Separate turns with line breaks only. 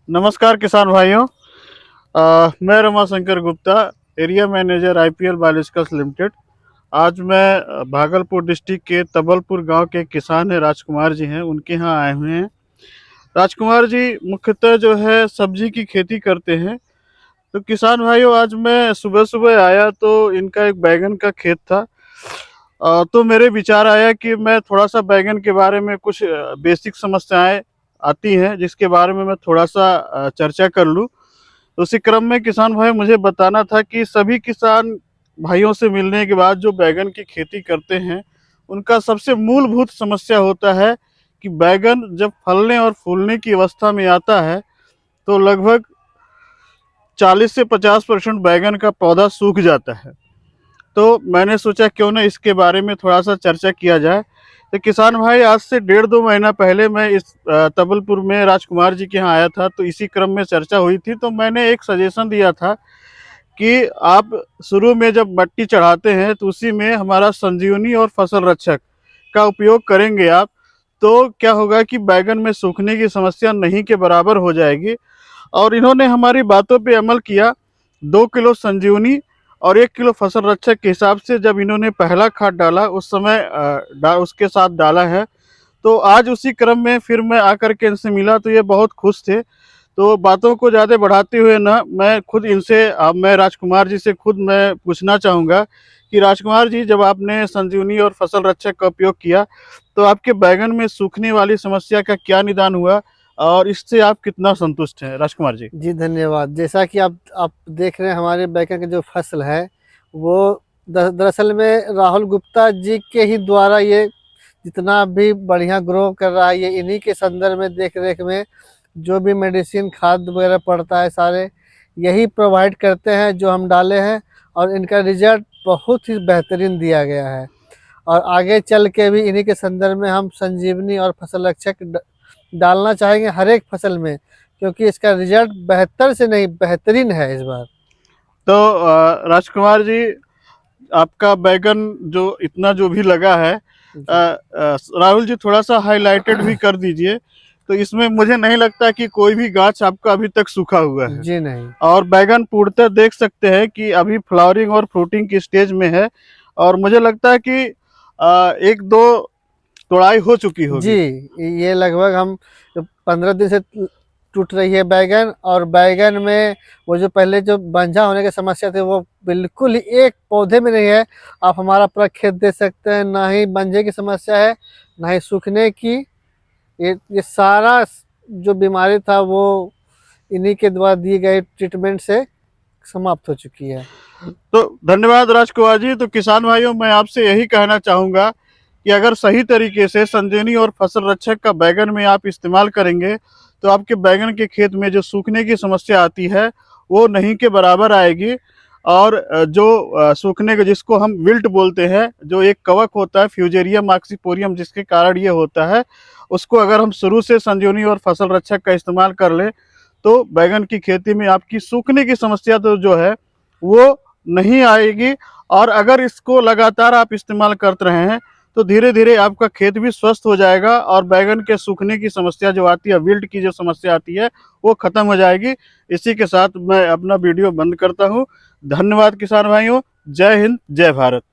नमस्कार किसान भाइयों। मैं Ramashankar Gupta, area manager IPL biologicals limited. आज मैं भागलपुर डिस्ट्रिक्ट के तबलपुर गांव के किसान हैं, राजकुमार जी हैं, उनके यहाँ आए हुए हैं। राजकुमार जी मुख्यतः जो है सब्जी की खेती करते हैं। तो किसान भाइयों, आज मैं सुबह सुबह आया तो इनका एक बैगन का खेत था। तो मेरे विचार आया कि मैं थोड़ा सा बैगन के बारे में कुछ बेसिक समस्याएं आती हैं जिसके बारे में मैं थोड़ा सा चर्चा कर लूं। तो उसी क्रम में किसान भाई मुझे बताना था कि सभी किसान भाइयों से मिलने के बाद जो बैगन की खेती करते हैं, उनका सबसे मूलभूत समस्या होता है कि बैगन जब फलने और फूलने की अवस्था में आता है तो लगभग 40 से 50% बैगन का पौधा सूख जाता है। तो मैंने सोचा क्यों ना इसके बारे में थोड़ा सा चर्चा किया जाए। तो किसान भाई, आज से 1.5-2 महीना पहले मैं इस तबलपुर में राजकुमार जी के यहाँ आया था, तो इसी क्रम में चर्चा हुई थी। तो मैंने एक सजेशन दिया था कि आप शुरू में जब मट्टी चढ़ाते हैं तो उसी में हमारा संजीवनी और फसल रक्षक का उपयोग करेंगे आप, तो क्या होगा कि बैगन में सूखने की समस्या नहीं के बराबर हो जाएगी। और इन्होंने हमारी बातों पे अमल किया। 2 किलो संजीवनी और 1 किलो फसल रक्षक के हिसाब से जब इन्होंने पहला खाद डाला, उस समय उसके साथ डाला है। तो आज उसी क्रम में फिर मैं आकर के इनसे मिला तो ये बहुत खुश थे। तो बातों को ज़्यादा बढ़ाते हुए ना, मैं खुद इनसे मैं राजकुमार जी से खुद मैं पूछना चाहूँगा कि राजकुमार जी, जब आपने संजीवनी और फसल रक्षक का उपयोग किया तो आपके बैगन में सूखने वाली समस्या का क्या निदान हुआ और इससे आप कितना संतुष्ट हैं? राजकुमार जी।
जी धन्यवाद। जैसा कि आप देख रहे हैं, हमारे बैगन की जो फसल है वो दरअसल में राहुल गुप्ता जी के ही द्वारा ये जितना भी बढ़िया ग्रो कर रहा है, ये इन्हीं के संदर्भ में देख रेख में जो भी मेडिसिन खाद वगैरह पड़ता है सारे यही प्रोवाइड करते हैं जो हम डाले हैं, और इनका रिजल्ट बहुत ही बेहतरीन दिया गया है। और आगे चल के भी इन्हीं के संदर्भ में हम संजीवनी और फसल रक्षक डालना चाहेंगे हर एक फसल में, क्योंकि इसका रिजल्ट बेहतर से नहीं बेहतरीन है इस बार।
तो राजकुमार जी, आपका बैगन जो इतना जो भी लगा है,
जी
राहुल जी थोड़ा सा हाईलाइटेड भी कर दीजिए। तो इसमें मुझे नहीं लगता कि कोई भी गाछ आपका अभी तक सूखा हुआ है।
जी नहीं।
और बैगन पूर्णतः देख सकते हैं कि अभी फ्लावरिंग और फ्रूटिंग की स्टेज में है। और मुझे लगता है कि 1-2 तोड़ाई हो चुकी
जी,
होगी।
ये लगभग हम 15 दिन से टूट रही है बैगन, और बैगन में वो जो पहले जो बंझा होने की समस्या थी वो बिल्कुल ही एक पौधे में नहीं है। आप हमारा पूरा खेत देख सकते हैं, ना ही बंझे की समस्या है ना ही सूखने की। ये सारा जो बीमारी था वो इन्हीं के द्वारा दिए गए ट्रीटमेंट से समाप्त हो चुकी है।
तो धन्यवाद राजकुमार जी। तो किसान भाइयों, मैं आपसे यही कहना चाहूँगा कि अगर सही तरीके से संजीवनी और फसल रक्षक का बैगन में आप इस्तेमाल करेंगे तो आपके बैगन के खेत में जो सूखने की समस्या आती है वो नहीं के बराबर आएगी। और जो सूखने के जिसको हम विल्ट बोलते हैं, जो एक कवक होता है फ्यूजेरियम ऑक्सीपोरियम, जिसके कारण ये होता है, उसको अगर हम शुरू से संजीवनी और फसल रक्षक का इस्तेमाल कर ले तो बैगन की खेती में आपकी सूखने की समस्या तो जो है वो नहीं आएगी। और अगर इसको लगातार आप इस्तेमाल करते रहे हैं तो धीरे धीरे आपका खेत भी स्वस्थ हो जाएगा और बैगन के सूखने की समस्या जो आती है, विल्ट की जो समस्या आती है, वो खत्म हो जाएगी। इसी के साथ मैं अपना वीडियो बंद करता हूँ। धन्यवाद किसान भाइयों। जय हिंद, जय भारत।